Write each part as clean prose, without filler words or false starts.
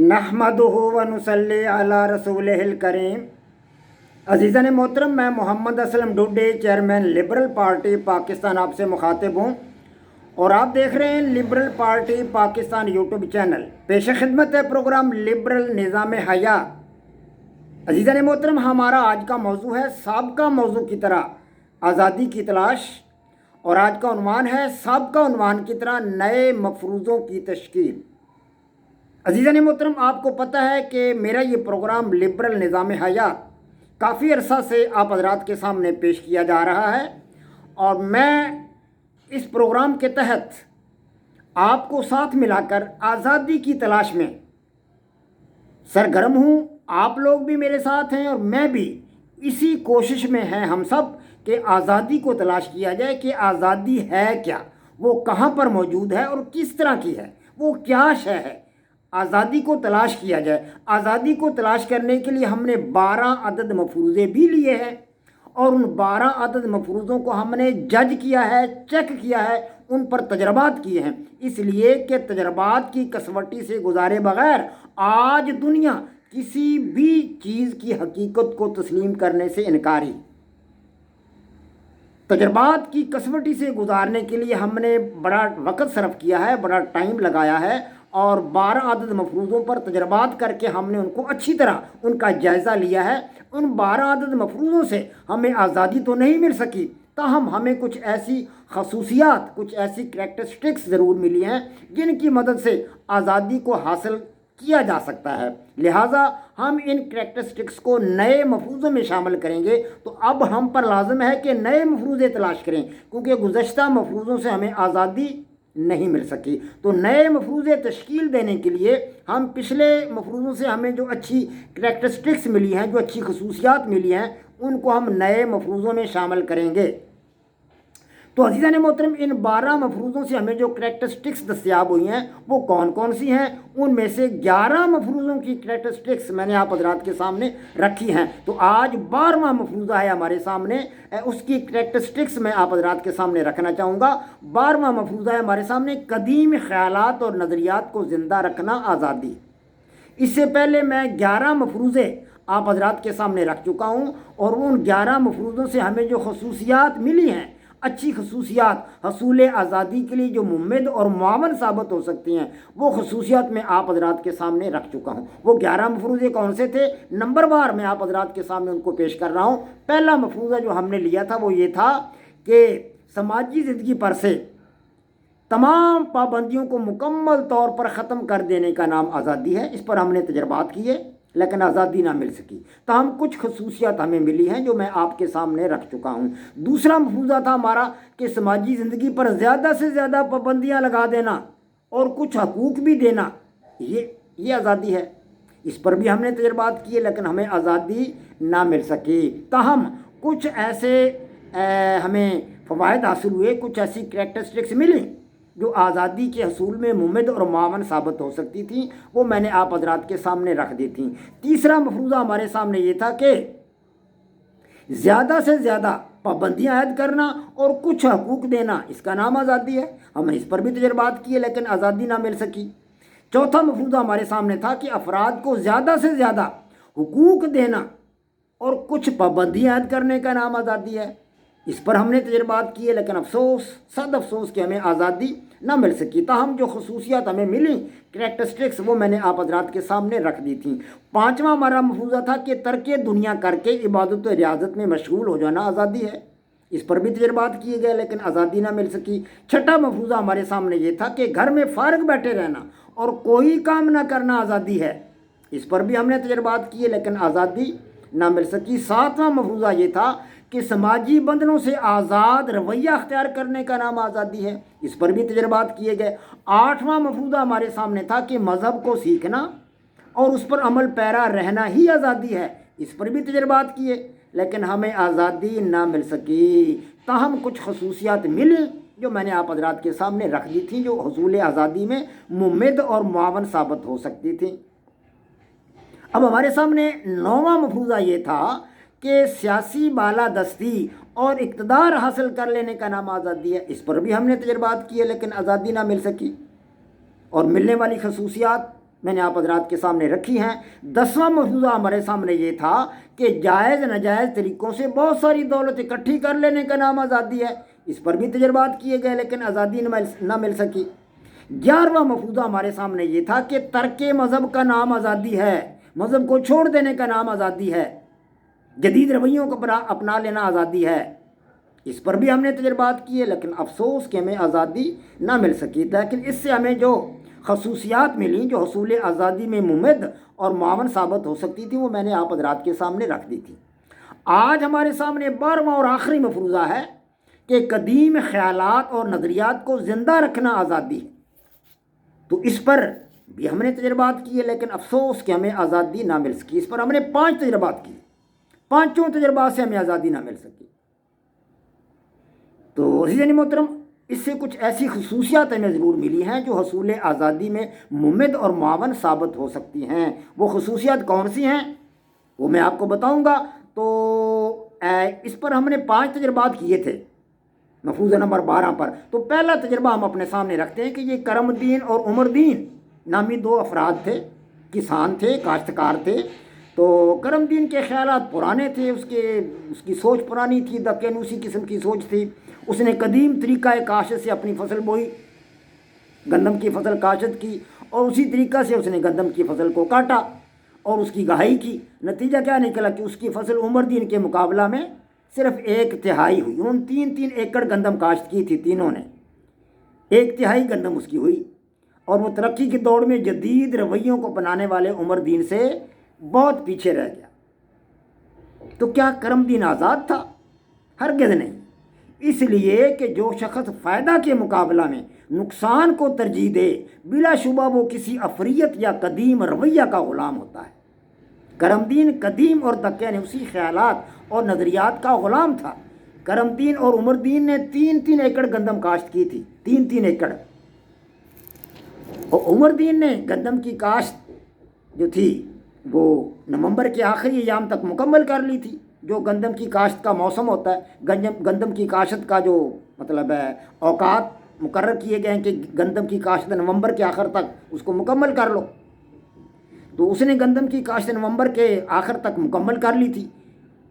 नहमदुहु व नुसल्ली अला रसूलिहिल करीम। अज़ीज़ान मोहतरम, मैं Mohammad Aslam Dudde, chairman liberal party Pakistan, आपसे मुखातिब हूँ और आप देख रहे हैं liberal party Pakistan YouTube channel. पेश खिदमत है प्रोग्राम लिबरल निज़ाम हयात। अज़ीज़ान मोहतरम, हमारा आज का मौजू है साबका मौजू की तरह आज़ादी की तलाश, और आज का उन्वान है साबका उन्वान की तरह नए मफरूज़ों की तश्कील। अज़ीज़ान मोहतरम, आपको पता है कि मेरा ये प्रोग्राम लिबरल निज़ाम हयात काफ़ी अरसा से आप हज़रात के सामने पेश किया जा रहा है, और मैं इस प्रोग्राम के तहत आपको साथ मिलाकर आज़ादी की तलाश में सरगर्म हूँ। आप लोग भी मेरे साथ हैं और मैं भी इसी कोशिश में हैं हम सब कि आज़ादी को तलाश किया जाए कि आज़ादी है क्या, वो कहाँ पर मौजूद है और किस तरह की है, वो क्या शय है। आज़ादी को तलाश किया जाए। आज़ादी को तलाश करने के लिए हमने 12 अदद मफरूज़े भी लिए हैं, और उन 12 अदद मफरूज़ों को हमने जज किया है, चेक किया है, उन पर तजर्बात किए हैं, इसलिए कि तजर्बात की कसवटी से गुजारे बग़ैर आज दुनिया किसी भी चीज़ की हकीकत को तस्लीम करने से इनकारी। तजर्बात की कसवटी से गुजारने के लिए हमने बड़ा वक़्त सर्फ किया है, बड़ा टाइम लगाया है, और 12 अदद मफरूज़ों पर तजर्बात करके हमने उनको अच्छी तरह उनका जायज़ा लिया है। उन 12 अदद मफरूज़ों से हमें आज़ादी तो नहीं मिल सकी, ताहम हमें कुछ ऐसी खसूसियात, कुछ ऐसी करैक्टरिस्टिक्स ज़रूर मिली हैं जिनकी मदद से आज़ादी को हासिल किया जा सकता है। लिहाजा हम इन करैक्टरिस्टिक्स को नए मफरूज़ों में शामिल करेंगे। तो अब हम पर लाजम है कि नए मफरूज़े तलाश करें, क्योंकि गुज़श्ता मफरूज़ों से हमें आज़ादी नहीं मिल सकी। तो नए मफरूज़े तश्कील देने के लिए हम पिछले मफरूज़ों से हमें जो अच्छी करैक्टरिस्टिक्स मिली हैं, जो अच्छी खसूसियात मिली हैं, उनको हम नए मफरूज़ों में शामिल करेंगे। तो अज़ीज़ान मोहतरम, इन 12 मफरूज़ों से हमें जो करैक्टरिस्टिक्स दस्तयाब हुई हैं वो कौन कौन सी हैं, उनमें से 11 मफरूज़ों की करैक्टरिस्टिक्स मैंने आप हज़रात के सामने रखी हैं। तो आज 12वां मफरूज़ा है हमारे सामने, उसकी करैक्टरिस्टिक्स मैं आप हज़रात के सामने रखना चाहूँगा। 12वां मफरूज़ा है हमारे सामने कदीम ख़यालात और नज़रियात को ज़िंदा रखना आज़ादी। इससे पहले मैं 11 मफरूज़े आप हज़रात के सामने रख चुका हूँ, और उन 11 मफरूज़ों से हमें जो खसूसियात मिली हैं, अच्छी खसूसियात हसूल आज़ादी के लिए जो मुम्मिद और मुआवन साबित हो सकती हैं, वो खसूसियात मैं आप हज़रात के सामने रख चुका हूँ। वो 11 मफरूज़े कौन से थे, नंबर बार मैं आप हज़रात के सामने उनको पेश कर रहा हूँ। पहला मफरूज़ा जो हमने लिया था वो ये था कि समाजी ज़िंदगी पर से तमाम पाबंदियों को मुकम्मल तौर पर ख़त्म कर देने का नाम आज़ादी है। इस पर हमने तजर्बात किए लेकिन आज़ादी ना मिल सकी, तो हम कुछ खसूसियात हमें मिली हैं जो मैं आपके सामने रख चुका हूँ। दूसरा मफरूज़ा था हमारा कि समाजी ज़िंदगी पर ज़्यादा से ज़्यादा पाबंदियाँ लगा देना और कुछ हकूक़ भी देना, ये आज़ादी है। इस पर भी हमने तजर्बात किए लेकिन हमें आज़ादी ना मिल सकी। ताहम कुछ ऐसे हमें फ़वाइद हासिल हुए, कुछ ऐसी करैक्टरिस्टिक्स मिली जो आज़ादी के हसूल में मुम्मिद और मुआवन साबित हो सकती थी, वो मैंने आप हज़रात के सामने रख दी थी। तीसरा मफरूज़ा हमारे सामने ये था कि ज़्यादा से ज़्यादा पाबंदियाँ आयद करना और कुछ हकूक़ देना, इसका नाम आज़ादी है। हमने इस पर भी तजर्बात किए लेकिन आज़ादी ना मिल सकी। चौथा मफरूज़ा हमारे सामने था कि अफराद को ज़्यादा से ज़्यादा हुकूक़ देना और कुछ पाबंदियाँ आयद करने का नाम आज़ादी है। इस पर हमने तजर्बात किए लेकिन अफसोस, सद अफसोस कि हमें आज़ादी ना मिल सकी। ताहम जो खसूसियात हमें मिली, करैक्टरिस्टिक्स, वो मैंने आप हज़रात के सामने रख दी थी। पाँचवा हमारा मफरूज़ा था कि तर्क दुनिया करके इबादत व रियाजत में मशगूल हो जाना आज़ादी है। इस पर भी तजर्बात किए गए लेकिन आज़ादी ना मिल सकी। छठा मफरूज़ा हमारे सामने ये था कि घर में फ़ारिग बैठे रहना और कोई काम ना करना आज़ादी है। इस पर भी हमने तजर्बात किए लेकिन आज़ादी ना मिल सकी। सातवां मफरूज़ा ये था कि समाजी बंधनों से आज़ाद रवैया अख्तियार करने का नाम आज़ादी है। इस पर भी तजर्बात किए गए। आठवां मफरूज़ा हमारे सामने था कि मज़हब को सीखना और उस पर अमल पैरा रहना ही आज़ादी है। इस पर भी तजर्बात किए लेकिन हमें आज़ादी ना मिल सकी। ताहम कुछ खसूसियात मिली जो मैंने आप हज़रात के सामने रख दी थी, जो हसूल आज़ादी में मुम्मिद और मुआवन साबित हो सकती थी। अब हमारे सामने 9वां मफरूज़ा ये था कि सियासी बालादस्ती और इक़्तिदार हासिल कर लेने का नाम आज़ादी है। इस पर भी हमने तजर्बात किए लेकिन आज़ादी ना मिल सकी। और मिलने वाली खसूसियात मैंने आप हजरात के सामने रखी हैं। 10वां मफरूज़ा हमारे सामने ये था कि जायज़ नाजायज़ तरीक़ों से बहुत सारी दौलत इकट्ठी कर लेने का नाम आज़ादी है। इस पर भी तजर्बात किए गए लेकिन आज़ादी ना मिल सकी। 11वां मफरूज़ा हमारे सामने ये था कि तर्क मज़हब का नाम आज़ादी है, मज़हब को छोड़ देने का नाम आज़ादी है, जदीद रवैयों को अपना लेना आज़ादी है। इस पर भी हमने तजर्बात किए लेकिन अफसोस कि हमें आज़ादी ना मिल सकी। लेकिन इससे हमें जो खसूसियात मिली जो हसूल आज़ादी में मुमद और मुआवन साबित हो सकती थी वो मैंने आप हजरात के सामने रख दी थी। आज हमारे सामने 12वां और आखिरी मफरूज़ा है कि कदीम ख्यालात और नज़रियात को ज़िंदा रखना आज़ादी है। तो इस पर भी हमने तजर्बात किए लेकिन अफसोस कि हमें आज़ादी ना मिल सकी। इस पर हमने 5 तजर्बात किए, 5 तजर्बात से हमें आज़ादी ना मिल सकी। तो अज़ीज़ान मोहतरम, इससे कुछ ऐसी खसूसियात हमें ज़रूर मिली हैं जो हसूल आज़ादी में मुमद और मुआवन साबित हो सकती हैं। वो खसूसियात कौन सी हैं वो मैं आपको बताऊंगा। तो इस पर हमने 5 तजर्बात किए थे मफरूज़ा नंबर 12 पर। तो पहला तजर्बा हम अपने सामने रखते हैं कि ये करमद्दीन और उमरदीन नामी 2 अफराद थे, किसान थे, काश्तकार थे। तो करमद्दीन के ख्यालात पुराने थे, उसकी सोच पुरानी थी, दक्यानूसी किस्म की सोच थी। उसने कदीम तरीक़ा काश्त से अपनी फसल बोई, गंदम की फसल काश्त की और उसी तरीक़ा से उसने गंदम की फसल को काटा और उसकी गहाई की। नतीजा क्या निकला कि उसकी फसल उमरदीन के मुकाबला में सिर्फ 1/3 हुई। उन्होंने 3-3 एकड़ गंदम काश्त की थी, तीनों ने 1/3 गंदम उसकी हुई और वो तरक्की की दौड़ में जदीद रवैयों को अपनाने वाले उमरदीन से बहुत पीछे रह गया। तो क्या करमद्दीन आज़ाद था? हरगिज़ नहीं। इसलिए कि जो शख्स फ़ायदा के मुकाबला में नुकसान को तरजीह दे बिलाशुबा वो किसी अफरियत या कदीम रवैया का ग़ुलाम होता है। करमद्दीन कदीम और दक्यानूसी ख्यालात और नज़रियात का ग़ुलाम था। करमद्दीन और उमरदीन ने 3-3 एकड़ गंदम काश्त की थी, 3-3 एकड़। और उमरदीन ने गंदम की काश्त जो थी वो नवंबर के आखिरी अयाम तक मुकम्मल कर ली थी। जो गंदम की काश्त का मौसम होता है, गंदम की काश्त का जो मतलब है औकात मुकर्रर किए गए हैं कि गंदम की काश्त नवंबर के आखिर तक उसको मुकम्मल कर लो। तो उसने गंदम की काश्त नवंबर के आखिर तक मुकम्मल कर ली थी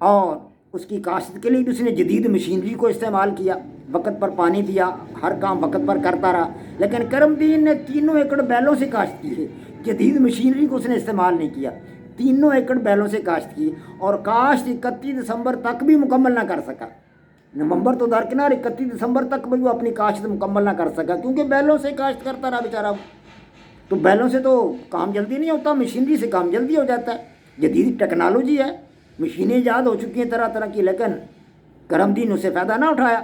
और उसकी काश्त के लिए भी उसने जदीद मशीनरी को इस्तेमाल किया, वक़्त पर पानी दिया, हर काम वक़्त पर करता रहा। लेकिन करमद्दीन ने 3 एकड़ बैलों से काश्त की है, जदीद मशीनरी को उसने इस्तेमाल नहीं किया। 3 एकड़ बैलों से काश्त की और काश्त 31 दिसंबर तक भी मुकम्मल ना कर सका। नवंबर तो दरकिनार, 31 दिसंबर तक भी वो अपनी काश्त मुकम्मल ना कर सका क्योंकि बैलों से काश्त करता रहा बेचारा। तो बैलों से तो काम जल्दी नहीं होता, मशीनरी से काम जल्दी हो जाता है। जदीद टेक्नोलॉजी है, मशीनें ईजाद हो चुकी हैं तरह तरह की, लेकिन करमद्दीन उससे फ़ायदा ना उठाया।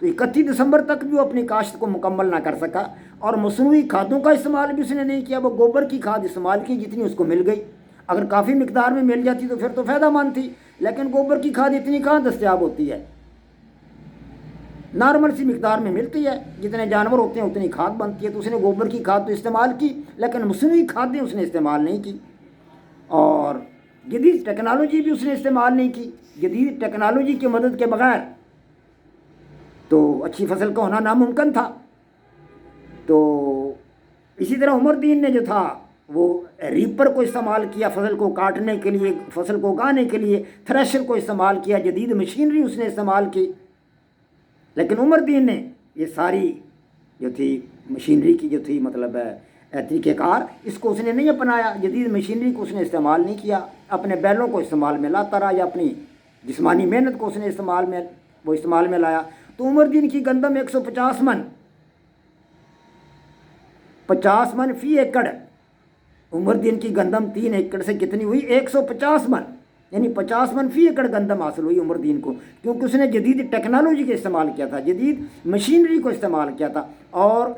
तो 31 दिसंबर तक भी वो अपनी काश्त को मुकम्मल ना कर सका। और मसनूई खादों का इस्तेमाल भी उसने नहीं किया, वो गोबर की खाद इस्तेमाल की जितनी उसको मिल गई। अगर काफ़ी मिकदार में मिल जाती तो फिर तो फ़ायदा मंद थी, लेकिन गोबर की खाद इतनी कहाँ दस्तयाब होती है, नॉर्मल सी मिकदार में मिलती है, जितने जानवर होते हैं उतनी खाद बनती है। तो उसने गोबर की खाद तो इस्तेमाल की लेकिन मसनूई खादें उसने इस्तेमाल नहीं की और जदीद टेक्नोलॉजी भी उसने इस्तेमाल नहीं की। जदीद टेक्नोलॉजी की मदद के बगैर तो अच्छी फसल का होना नामुमकिन था। तो इसी तरह उमरदीन ने जो था वो रीपर को इस्तेमाल किया फसल को काटने के लिए, फसल को उगाने के लिए थ्रेशर को इस्तेमाल किया, जदीद मशीनरी उसने इस्तेमाल की। लेकिन उमरदीन ने ये सारी जो थी मशीनरी की जो थी मतलब तरीक़ेकार, इसको उसने नहीं अपनाया, जदीद मशीनरी को उसने इस्तेमाल नहीं किया। अपने बैलों को इस्तेमाल में लाता रहा या अपनी जिस्मानी मेहनत को उसने इस्तेमाल में लाया। तो उमरदीन की गंदम 150 मन 50 मन फ़ी एकड़, उमरदीन की गंदम 3 एकड़ से कितनी हुई, 150 मन, यानी 50 मन फ़ी एकड़ गंदम हासिल हुई उमरदीन को, क्योंकि उसने जदीद टेक्नोलॉजी का इस्तेमाल किया था, जदीद मशीनरी को इस्तेमाल किया था और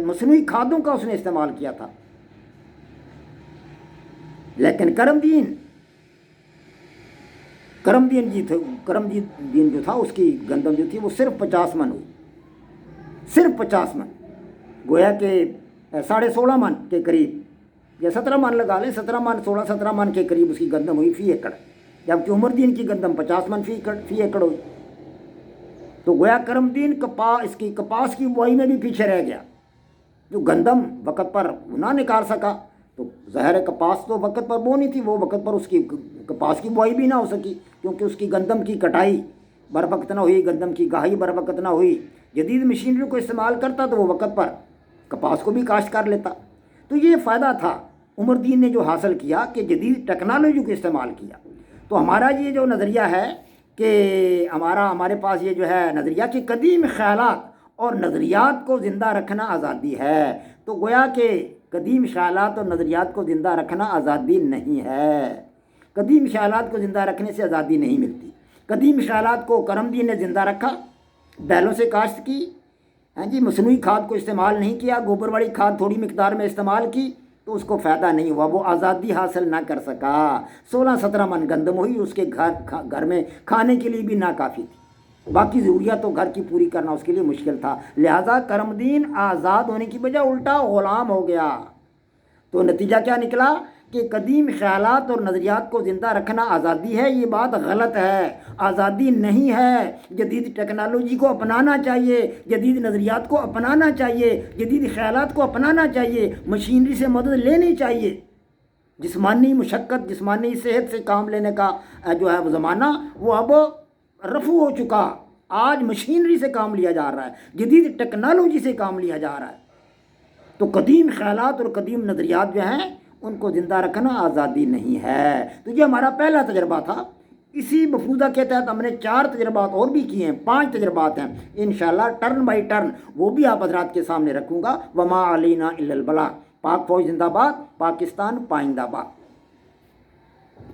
मसनूई खादों का उसने इस्तेमाल किया था। लेकिन करमद्दीन जो था उसकी गंदम जो थी वो सिर्फ 50 मन हुई, सिर्फ 50 मन, गोया के 16.5 मन के करीब या 17 मन लगा लें, 17 मन 16-17 मन के करीब उसकी गंदम हुई फ़ी एकड़, जबकि उमरदीन की गंदम 50 मन फ़ी एकड़ हुई। तो गोया करमद्दीन कपास की बुआई में भी पीछे रह गया। جو گندم وقت پر نہ نکال سکا تو ظاہر ہے کپاس تو وقت پر بو نہیں تھی، وہ وقت پر اس کی کپاس کی بوائی بھی نہ ہو سکی، کیونکہ اس کی گندم کی کٹائی بر وقت نہ ہوئی، گندم کی گاہی بر وقت نہ ہوئی۔ جدید مشینری کو استعمال کرتا تو وہ وقت پر کپاس کو بھی کاشت کر لیتا۔ تو یہ فائدہ تھا عمر الدین نے جو حاصل کیا کہ جدید ٹیکنالوجی کو استعمال کیا۔ تو ہمارا یہ جو نظریہ ہے کہ ہمارے پاس یہ جو ہے نظریہ کہ قدیم خیالات اور نظریات کو زندہ رکھنا آزادی ہے، تو گویا کہ قدیم خیالات اور نظریات کو زندہ رکھنا آزادی نہیں ہے۔ قدیم خیالات کو زندہ رکھنے سے آزادی نہیں ملتی۔ قدیم خیالات کو کرم دین نے زندہ رکھا، بیلوں سے کاشت کی، ہاں جی، مصنوعی کھاد کو استعمال نہیں کیا، گوبر والی کھاد تھوڑی مقدار میں استعمال کی تو اس کو فائدہ نہیں ہوا، وہ آزادی حاصل نہ کر سکا۔ 16-17 من گندم ہوئی، اس کے گھر میں کھانے کے لیے بھی ناکافی تھی، باقی ضروریات تو گھر کی پوری کرنا اس کے لیے مشکل تھا، لہٰذا کرم دین آزاد ہونے کی بجائے الٹا غلام ہو گیا۔ تو نتیجہ کیا نکلا کہ قدیم خیالات اور نظریات کو زندہ رکھنا آزادی ہے، یہ بات غلط ہے، آزادی نہیں ہے۔ جدید ٹیکنالوجی کو اپنانا چاہیے، جدید نظریات کو اپنانا چاہیے، جدید خیالات کو اپنانا چاہیے، مشینری سے مدد لینی چاہیے۔ جسمانی مشقت، جسمانی صحت سے کام لینے کا جو ہے وہ زمانہ وہ اب رفع ہو چکا، آج مشینری سے کام لیا جا رہا ہے، جدید ٹیکنالوجی سے کام لیا جا رہا ہے۔ تو قدیم خیالات اور قدیم نظریات جو ہیں ان کو زندہ رکھنا آزادی نہیں ہے۔ تو یہ ہمارا پہلا تجربہ تھا۔ اسی مفروضہ کے تحت ہم نے 4 تجربات اور بھی کیے ہیں، 5 تجربات ہیں، انشاءاللہ ٹرن بائی ٹرن وہ بھی آپ حضرات کے سامنے رکھوں گا۔ وما علینا الا البلاغ۔ پاک فوج زندہ باد، پاکستان پائندہ باد۔